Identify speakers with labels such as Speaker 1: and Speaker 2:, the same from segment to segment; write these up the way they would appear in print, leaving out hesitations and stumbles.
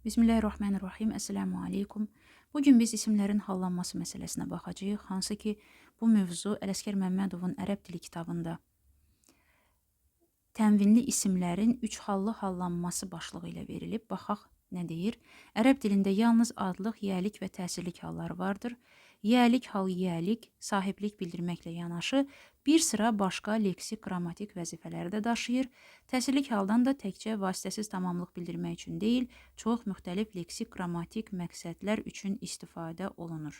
Speaker 1: Bismillahirrahmanirrahim. Esselamu aleykum. Bugün biz isimlərin hallanması məsələsinə baxacağıq. Hansı ki, bu mövzu Ələsgər Məmmədovun ərəb dili kitabında tənvinli isimlərin 3 hallı hallanması başlığı ilə verilib. Baxaq nə deyir? Ərəb dilində yalnız adlıq, yəlik və təsirlik halları vardır. Yəlik hal yəlik, sahiblik bildirməklə yanaşı, bir sıra başqa leksik, qrammatik vəzifələri də daşıyır. Təsirlik haldan da təkcə vasitəsiz tamamlıq bildirmək üçün deyil, çox müxtəlif leksik, qrammatik məqsədlər üçün istifadə olunur.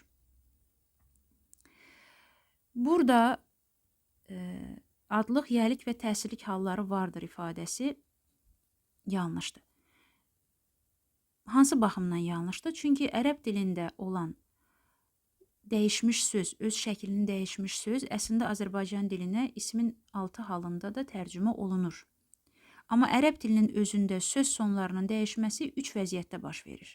Speaker 1: Burada adlıq, yəlik və təsirlik halları vardır ifadəsi yanlışdır. Hansı baxımdan yanlışdır? Çünki ərəb dilində olan dəyişmiş söz, öz şəklini dəyişmiş söz əslində Azərbaycan dilinə ismin 6 halında da tərcümə olunur. Amma ərəb dilinin özündə söz sonlarının dəyişməsi 3 vəziyyətdə baş verir.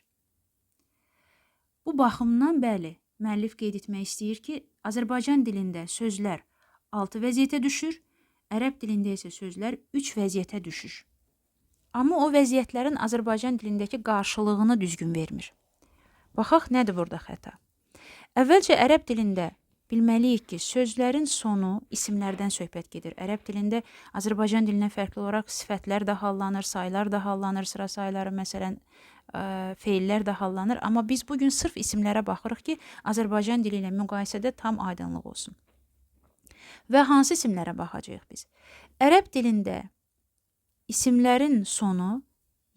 Speaker 1: Bu baxımdan bəli, müəllif qeyd etmək istəyir ki, Azərbaycan dilində sözlər 6 vəziyyətə düşür, ərəb dilində isə sözlər 3 vəziyyətə düşür. Amma o vəziyyətlərin Azərbaycan dilindəki qarşılığını düzgün vermir. Baxaq, nədir burada xəta? Əvvəlcə ərəb dilində bilməliyik ki, sözlərin sonu isimlərdən söhbət gedir. Ərəb dilində Azərbaycan dilinə fərqli olaraq sifətlər də hallanır, saylar da hallanır, sıra sayları, məsələn, feillər də hallanır. Amma biz bugün sırf isimlərə baxırıq ki, Azərbaycan dili ilə müqayisədə tam aydınlıq olsun. Və hansı isimlərə baxacağıq biz? Ərəb dilində isimlərin sonu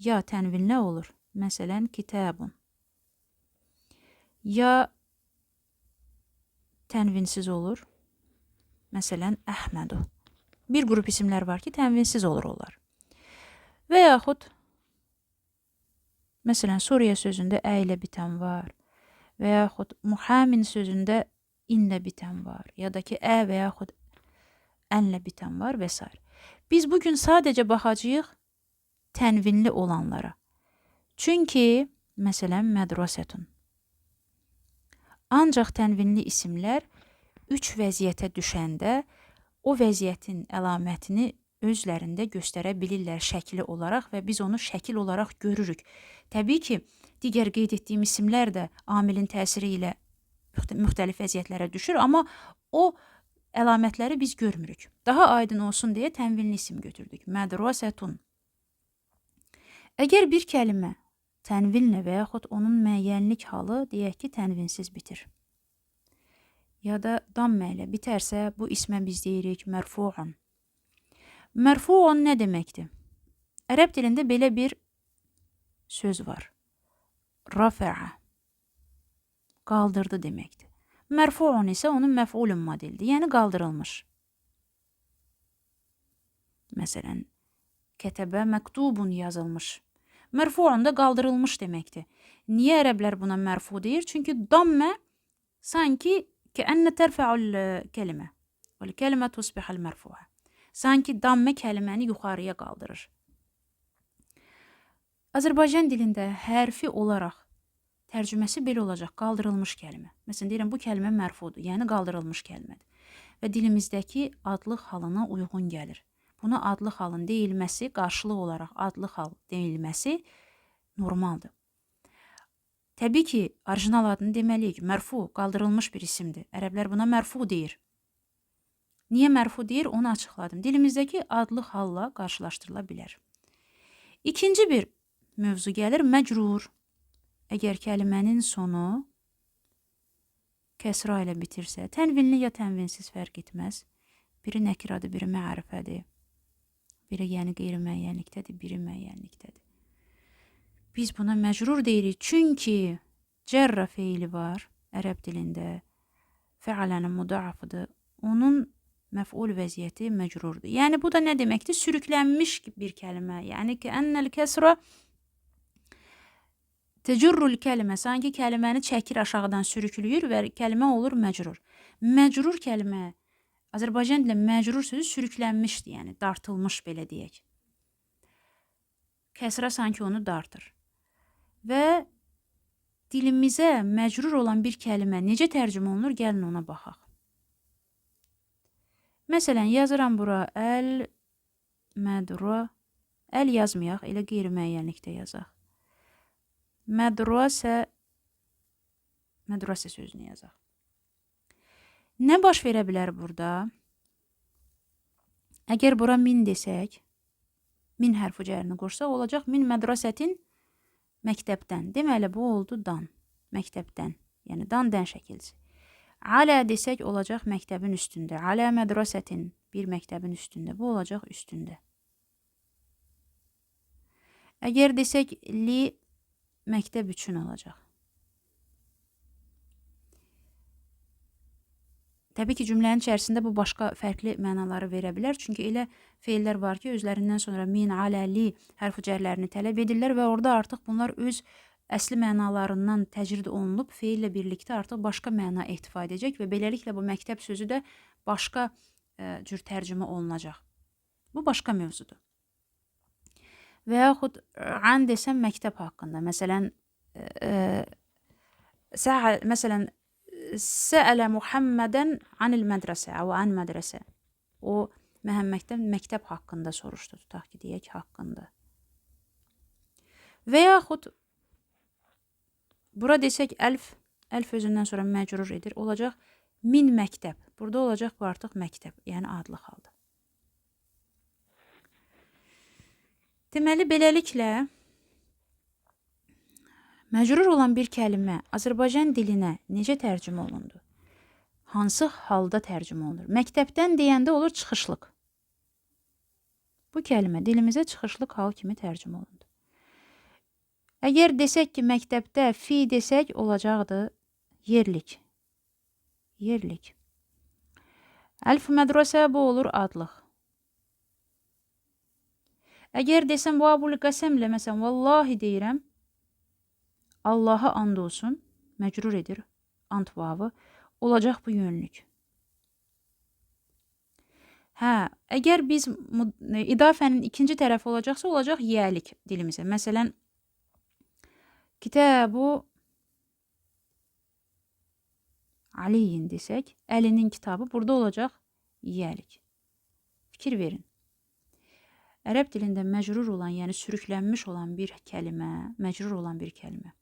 Speaker 1: ya tənvinlə olur, məsələn, kitabun, ya tənvinsiz olur, məsələn, Əhmədu. Bir qrup isimlər var ki, tənvinsiz olur onlar. Və yaxud, məsələn, Suriyə sözündə ə ilə bitən var, və yaxud Muhamin sözündə inlə bitən var, ya da ki, ə və yaxud ənlə bitən var və s. Biz bugün sadəcə baxacağıq tənvinli olanlara. Çünki, məsələn, mədrəsətun. Ancaq tənvinli isimlər 3 vəziyyətə düşəndə o vəziyyətin əlamətini özlərində göstərə bilirlər şəkli olaraq və biz onu şəkil olaraq görürük. Təbii ki, digər qeyd etdiyim isimlər də amilin təsiri ilə müxtəlif vəziyyətlərə düşür, amma o əlamətləri biz görmürük. Daha aydın olsun deyə tənvinli isim götürdük. Mədrəsətun. Əgər bir kəlmə tənvinlə və yaxud onun müəyyənlik halı deyək ki, tənvinsiz bitir. Ya da dammə ilə bitərsə, bu ismə biz deyirik mərfuun. Mərfuun nə deməkdir? Ərəb dilində belə bir söz var. Rafəə. Qaldırdı deməkdir. Mərfuun isə onun məf'ulun modelidir, yəni qaldırılmış. Məsələn, kətəbə məktubun yazılmış. Mərfuun da qaldırılmış deməkdir. Niyə ərəblər buna mərfu deyir? Çünki dammə sanki kəənnə tərfəul kəlimə. Və kəlimə tusbihəl mərfuə. Sanki dammə kəliməni yuxarıya qaldırır. Azərbaycan dilində hərfi olaraq tərcüməsi belə olacaq, qaldırılmış kəlmə. Məsələn, deyirəm, bu kəlmə mərfudur, yəni qaldırılmış kəlmədir. Və dilimizdəki adlıq halına uyğun gəlir. Buna adlıq halın deyilməsi, qarşılıq olaraq adlıq hal deyilməsi normaldır. Təbii ki, orijinal adını deməliyik. Mərfu, qaldırılmış bir isimdir. Ərəblər buna mərfu deyir. Niyə mərfu deyir, onu açıqladım. Dilimizdəki adlıq halla qarşılaşdırıla bilər. İkinci bir mövzu gəlir, məcrur. Əgər kəlmənin sonu kəsra ilə bitirsə, tənvinli ya tənvinsiz fərq etməz. Biri nəkiradır, biri mərifədir. Biri yəni qeyri-müəyyənlikdədir, biri müəyyənlikdədir. Biz buna məcrur deyirik, çünki cərra feili var ərəb dilində, fəalənin müdaafıdır, onun məf'ul vəziyyəti məcrurdur. Yəni, bu da nə deməkdir? Sürüklənmiş bir kəlmə, yəni ki, ənəl kəsra təcurrul kəlmə, sanki kəlməni çəkir aşağıdan sürüklüyür və kəlmə olur məcrur. Məcrur kəlmə, Azərbaycan dilində məcrur sözü sürüklənmişdir, yəni dartılmış belə deyək. Kəsra sanki onu dartır. Və dilimizə məcrur olan bir kəlmə necə tərcümə olunur? Gəlin ona baxaq. Məsələn, yazıram bura əl-mədra, əl yazmayaq, elə qeyri-müəyyənlikdə yazaq. Mədrəsə sözünü yazaq. Nə baş verə bilər burada? Əgər bura min desək, min hərfi cərini qoşsaq, olacaq min mədrəsətin məktəbdən. Deməli, bu oldu dan, məktəbdən. Yəni, dan şəkilsi. Alə desək, olacaq məktəbin üstündə. Alə mədrəsətin, bir məktəbin üstündə. Bu olacaq üstündə. Əgər desək, li məktəb üçün olacaq. Təbii ki, cümlənin içərisində bu başqa fərqli mənaları verə bilər. Çünki elə feillər var ki, özlərindən sonra min, alə, li hərf cərlərini tələb edirlər və orada artıq bunlar öz əsli mənalarından təcrid olunub, feillə birlikdə artıq başqa məna ehtiva edəcək və beləliklə bu məktəb sözü də başqa cür tərcümə olunacaq. Bu başqa mövzudur. Və yaxud an desəm məktəb haqqında. Məsələn, səələ Muhammədən anil mədrəsə, an mədrəsə. O, Məhəmməddən məktəb haqqında soruşdu, tutaq ki, deyək haqqında. Və yaxud, bura desək, əlf özündən sonra məcrur edir, olacaq min məktəb. Burada olacaq bu artıq məktəb, yəni adlı halda. Deməli, beləliklə, məcrur olan bir kəlimə Azərbaycan dilinə necə tərcümə olundu? Hansı halda tərcümə olunur? Məktəbdən deyəndə olur çıxışlıq. Bu kəlimə dilimizə çıxışlıq hal kimi tərcümə olundu. Əgər desək ki, məktəbdə fi desək, olacaqdı yerlik. Yerlik. Əlf mədrəsə bu olur adlıq. Əgər desəm, vabul qəsəmlə, məsələn, vallahi deyirəm, Allaha and olsun, məcrur edir, ant vavı, olacaq bu yönlük. Əgər biz idafənin ikinci tərəfi olacaqsa, olacaq yəlik dilimizə. Məsələn, Kitəbu Aliyin desək, Əlinin kitabı burada olacaq yəlik. Fikir verin. Ərəb dilində məcrur olan, yəni sürüklənmiş olan bir kəlimə, məcrur olan bir kəlimə.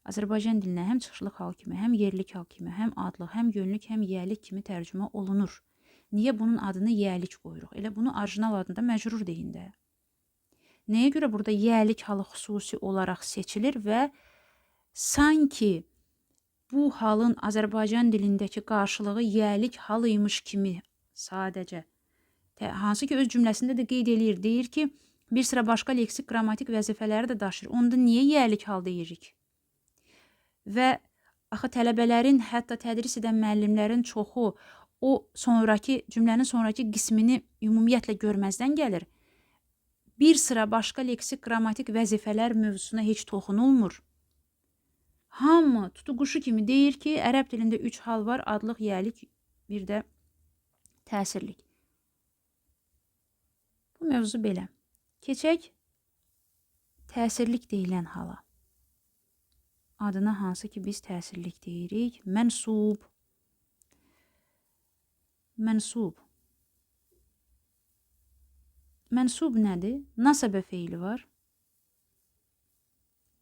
Speaker 1: Azərbaycan dilinə həm çıxışlıq hal kimi, həm yerlik hal kimi, həm adlıq, həm yönlük, həm yəlik kimi tərcümə olunur. Niyə bunun adını yəlik qoyuruq? Elə bunu orijinal adında məcrur deyin də. Nəyə görə burada yəlik halı xüsusi olaraq seçilir və sanki bu halın Azərbaycan dilindəki qarşılığı yəlik halıymış kimi sadəcə. Hansı ki, öz cümləsində də qeyd eləyir, deyir ki, bir sıra başqa leksik, qrammatik vəzifələri də daşıyır. Onda niyə yəlik hal deyirik? Və axı tələbələrin, hətta tədris edən müəllimlərin çoxu o cümlənin sonraki qismini ümumiyyətlə görməzdən gəlir. Bir sıra başqa leksik, qrammatik vəzifələr mövzusuna heç toxunulmur. Hamı tutuquşu kimi deyir ki, ərəb dilində 3 hal var, adlıq, yəlik, bir də təsirlik. Bu mövzu belə. Keçək təsirlik deyilən hala. Adına hansı ki biz təsirlik deyirik? Mənsub. Mənsub. Mənsub nədir? Nasabə feili var.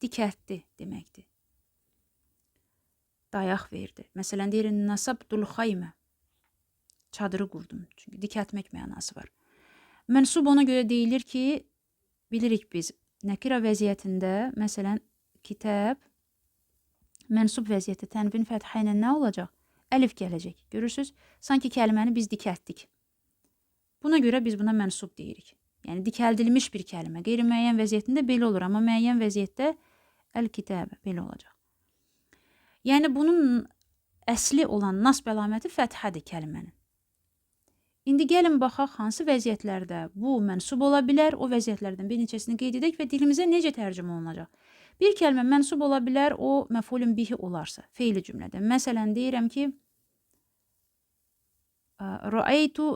Speaker 1: Dikətdi deməkdir. Dayaq verdi. Məsələn, deyirin, nasabdul xaymə. Çadırı qurdum. Çünki dikətmək mənası var. Mənsub ona görə deyilir ki, bilirik biz, nəkira vəziyyətində, məsələn, kitab, mənsub vəziyyətdə tənvin fəthə ilə nə olacaq? Əlif gələcək. Görürsünüz? Sanki kəliməni biz dikətdik. Buna görə biz buna mənsub deyirik. Yəni, dikəldilmiş bir kəlimə. Qeyri-müəyyən vəziyyətində belə olur, amma müəyyən vəziyyətdə əl-kitabə belə olacaq. Yəni, bunun əsli olan nasb əlaməti fəthədir kəlimənin. İndi gəlin baxaq, hansı vəziyyətlərdə bu mənsub ola bilər, o vəziyyətlərdən bir neçəsini qeyd edək və dilimizə necə tərcümə olunacaq. Bir kəlmə mənsub ola bilər, o məfulun bihi olarsa, feili cümlədə. Məsələn, deyirəm ki, Rəaytu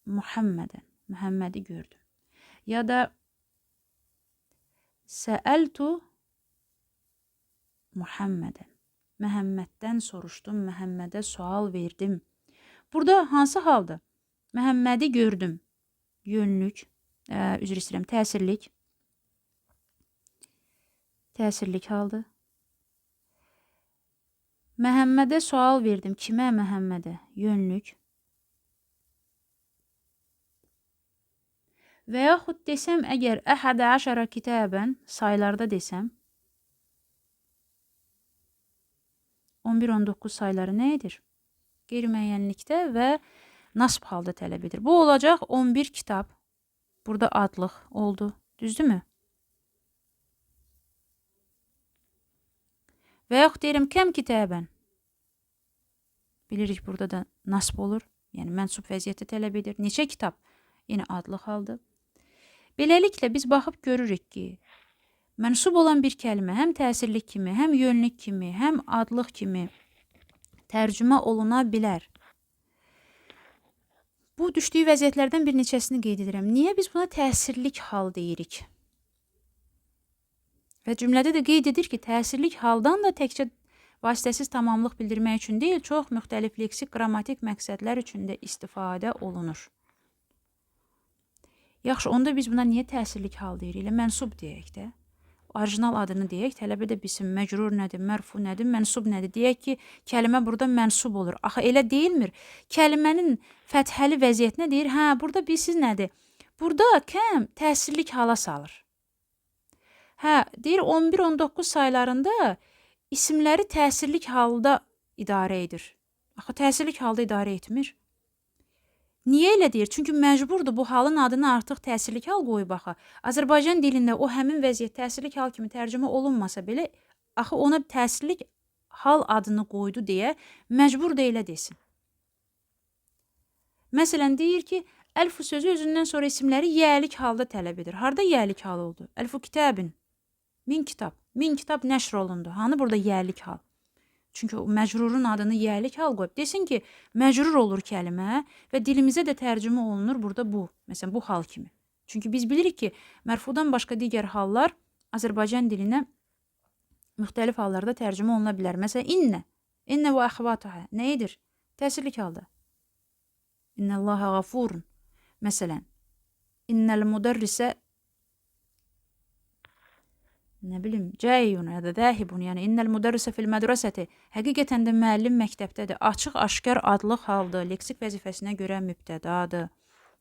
Speaker 1: Muhammədən, Məhəmmədi gördüm. Ya da Səəltu Muhammədən, Məhəmməddən soruşdum, Məhəmmədə sual verdim. Burada hansı haldır? Məhəmmədi gördüm. Yönlük, üzr istəyirəm, təsirlik. Təsirlik haldır. Məhəmmədə sual verdim. Kimə? Məhəmmədə. Yönlük. Və yaxud desəm, əgər əhədə əşərə kitəbən, saylarda desəm, 11-19 sayları nə edir? Qeyri-müəyyənlikdə və nasb halda tələb edir. Bu olacaq 11 kitab. Burada adlıq oldu. Düzdürmü? Və yaxud deyirəm, kəm kitəbən. Bilirik, burada da nasb olur. Yəni, mənsub vəziyyəti tələb edir. Neçə kitab? Yenə adlıq haldır. Beləliklə, biz baxıb görürük ki, mənsub olan bir kəlmə həm təsirlik kimi, həm yönlük kimi, həm adlıq kimi tərcümə oluna bilər. Bu, düşdüyü vəziyyətlərdən bir neçəsini qeyd edirəm. Niyə biz buna təsirlik hal deyirik? Və cümlədə də qeyd edir ki, təsirlik haldan da təkcə vasitəsiz tamamlıq bildirmək üçün deyil, çox müxtəlif leksik, qrammatik məqsədlər üçün də istifadə olunur. Yaxşı, onda biz buna niyə təsirlik hal deyirik? Elə mənsub deyək də. Orijinal adını deyək, tələbə də bilsin, məcrur nədir, mərfu nədir, mənsub nədir? Deyək ki, kəlmə burada mənsub olur. Axı, elə deyilmir. Kəlmənin fəthəli vəziyyətinə deyir, hə, burada bilsiz nədir? Burada kəm təsirlik hala salır. Hə, deyir 11-19 saylarında isimləri təsirlik halda idarə edir. Axı, təsirlik halda idarə etmir. Niyə elə deyir? Çünki məcburdur bu halın adını artıq təsirlik hal qoyub axı. Azərbaycan dilində o həmin vəziyyət təsirlik hal kimi tərcümə olunmasa belə, axı ona təsirlik hal adını qoydu deyə məcbur da elə desin. Məsələn, deyir ki, əlfu sözü özündən sonra isimləri yəlik halda tələb edir. Harada yəlik hal oldu? Əlfu kitəbin. 1000 kitab. 1000 kitab nəşr olundu. Hanı burada yəlik hal? Çünki o məcrurun adını yəlik hal qoyub. Desin ki, məcrur olur kəlmə və dilimizə də tərcümə olunur burada bu. Məsələn, bu hal kimi. Çünki biz bilirik ki, mərfudan başqa digər hallar Azərbaycan dilinə müxtəlif hallarda tərcümə oluna bilər. Məsələn, innə. İnnə və əxvatəhə. Nə edir? Təsirlik halda. İnnəlləhə qafurun. Məsələn, innəl müdərrisə nə bilim, cəyyun ya da dəhibun, yəni innəl müdərrisə fil mədrəsəti. Həqiqətən də müəllim məktəbdədir. Açıq-aşkar adlıq haldır, leksik vəzifəsinə görə mübtədadır.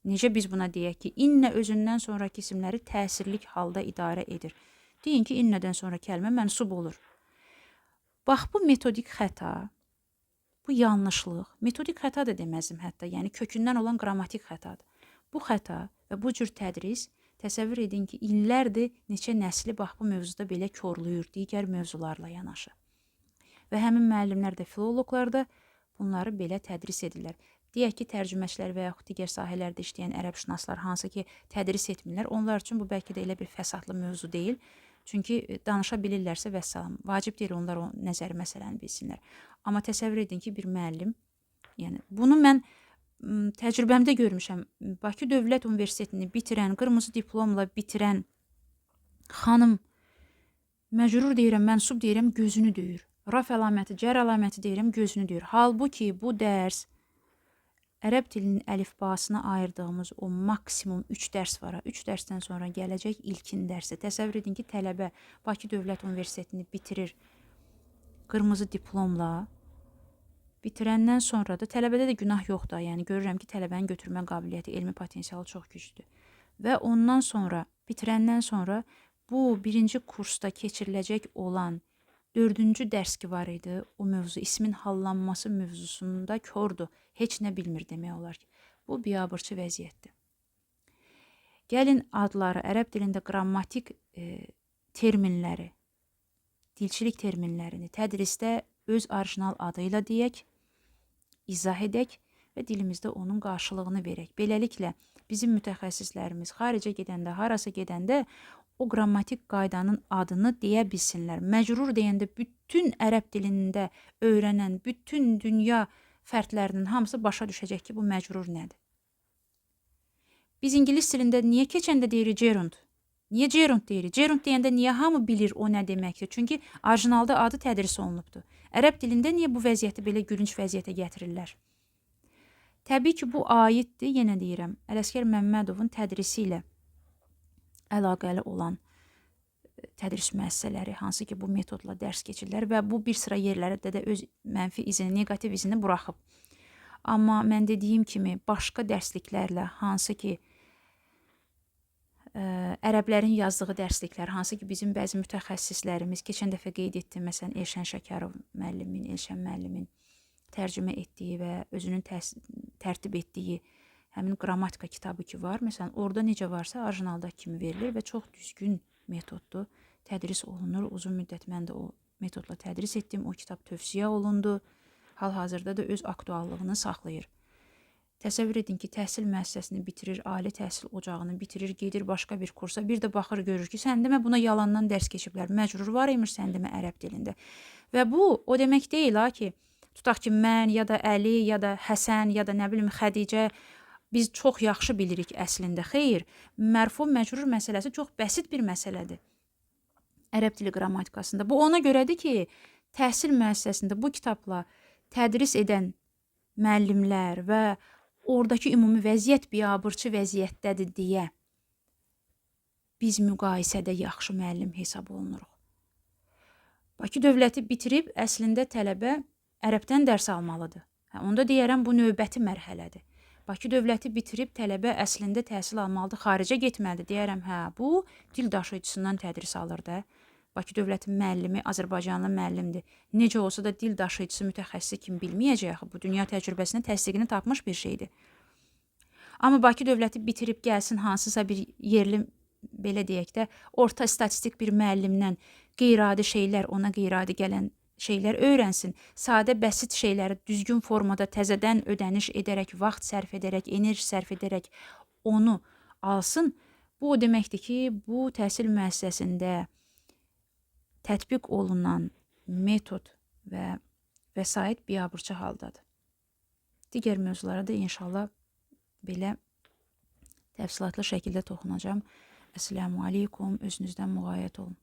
Speaker 1: Necə biz buna deyək ki, innə özündən sonraki isimləri təsirlik halda idarə edir. Deyin ki, innədən sonra kəlmə mənsub olur. Bax, bu metodik xəta, bu yanlışlıq, metodik xəta da deməzdim hətta, yəni kökündən olan qrammatik xətadır. Bu xəta və bu cür tədris təsəvvür edin ki, illərdir neçə nəsli bax bu mövzuda belə körlüyür, digər mövzularla yanaşı. Və həmin müəllimlər də, filoloqlar da bunları belə tədris edirlər. Deyək ki, tərcüməçilər və yaxud digər sahələrdə işləyən ərəbşünaslar hansı ki, tədris etmirlər. Onlar üçün bu bəlkə də elə bir fəsadlı mövzu deyil. Çünki danışa bilirlərsə vəssalam. Vacib deyil onlar o nəzəri məsələni bilsinlər. Amma təsəvvür edin ki, bir müəllim, yəni bunu mən təcrübəmdə görmüşəm. Bakı Dövlət Universitetini bitirən, qırmızı diplomla bitirən xanım, məcrur deyirəm, mənsub deyirəm, gözünü döyür. Raf əlaməti, cər əlaməti deyirəm, gözünü döyür. Halbuki bu dərs ərəb dilinin əlifbasına ayırdığımız o maksimum 3 dərs var. 3 dərsdən sonra gələcək ilkin dərsə. Təsəvvür edin ki, tələbə Bakı Dövlət Universitetini bitirir qırmızı diplomla. Bitirəndən sonra da tələbədə də günah yoxdur. Yəni görürəm ki, tələbənin götürmə qabiliyyəti, elmi potensialı çox güclüdür. Və ondan sonra, bitirəndən sonra bu birinci kursda keçiriləcək olan 4-cü dərs ki var idi, o mövzu, ismin hallanması mövzusunda kördur. Heç nə bilmir demək olar ki. Bu biabırçı vəziyyətdir. Gəlin adları, ərəb dilində qrammatik terminləri, dilçilik terminlərini tədrisdə öz orijinal adıyla deyək, izah edək və dilimizdə onun qarşılığını verək. Beləliklə, bizim mütəxəssislərimiz xaricə gedəndə, harasa gedəndə o qrammatik qaydanın adını deyə bilsinlər. Məcrur deyəndə bütün ərəb dilində öyrənən, bütün dünya fərdlərinin hamısı başa düşəcək ki, bu məcrur nədir. Biz ingilis dilində niyə keçəndə deyirik gerund? Niyə gerund deyirik? Gerund deyəndə niyə hamı bilir o nə deməkdir? Çünki orijinalda adı tədris olunubdur. Ərəb dilində niyə bu vəziyyəti belə gülünc vəziyyətə gətirirlər? Təbii ki, bu aiddir, yenə deyirəm, Ələsgər Məmmədovun tədrisi ilə əlaqəli olan tədris müəssisələri, hansı ki bu metodla dərs keçirlər və bu bir sıra yerlərdə də öz mənfi izini, neqativ izini buraxıb. Amma mən dediyim kimi başqa dərsliklərlə, hansı ki ərəblərin yazdığı dərsliklər, hansı ki bizim bəzi mütəxəssislərimiz, keçən dəfə qeyd etdim, məsələn Elşən Şəkərov müəllimin, Elşən müəllimin tərcümə etdiyi və özünün tərtib etdiyi həmin qrammatika kitabı ki var, məsələn orada necə varsa orijinalda kimi verilir və çox düzgün metoddur, tədris olunur. Uzun müddət mən də o metodla tədris etdim, o kitab tövsiyə olundu, hal-hazırda da öz aktuallığını saxlayır. Təsəvvür edin ki, təhsil müəssisəsini bitirir, ali təhsil ocağını bitirir, gedir başqa bir kursa, bir də baxır, görür ki, sən demə buna yalandan dərs keçiblər, məcrur var imiş sən demə ərəb dilində. Və bu, o demək deyil ha ki, tutaq ki, mən, ya da Əli, ya da Həsən, ya da nə bilim Xədicə, biz çox yaxşı bilirik əslində. Xeyr, mərfu məcrur məsələsi çox bəsit bir məsələdir ərəb dili qrammatikasında. Bu ona görədir ki, təhsil müəssisəsində bu kitabla tədris edən müəllimlər və oradakı ümumi vəziyyət biabırçı vəziyyətdədir deyə biz müqayisədə yaxşı müəllim hesab olunuruq. Bakı dövləti bitirib əslində tələbə ərəbdən dərs almalıdır. Onda deyərəm bu növbəti mərhələdir. Bakı dövləti bitirib tələbə əslində təhsil almalıdır, xaricə getməlidir. Deyərəm, hə, bu dil daşıyıcısından tədris alır da. Bakı dövləti müəllimi Azərbaycanlı müəllimdir. Necə olsa da dil daşıyıcısı mütəxəssisi kimi bilməyəcək. Bu dünya təcrübəsinin təsdiqini tapmış bir şeydir. Amma Bakı dövləti bitirib gəlsin hansısa bir yerli, belə deyək də, orta statistik bir müəllimdən qeyri-adi şeylər, ona qeyri-adi gələn şeylər öyrənsin. Sadə, bəsit şeyləri düzgün formada təzədən ödəniş edərək, vaxt sərf edərək, enerji sərf edərək onu alsın. Bu o deməkdir ki, bu təhsil müəssisəsində tətbiq olunan metod və vəsait biabırçı haldadır. Digər mövzulara da inşallah belə təfsilatlı şəkildə toxunacağım. Əssəlamu aleykum, özünüzdən müğayət olun.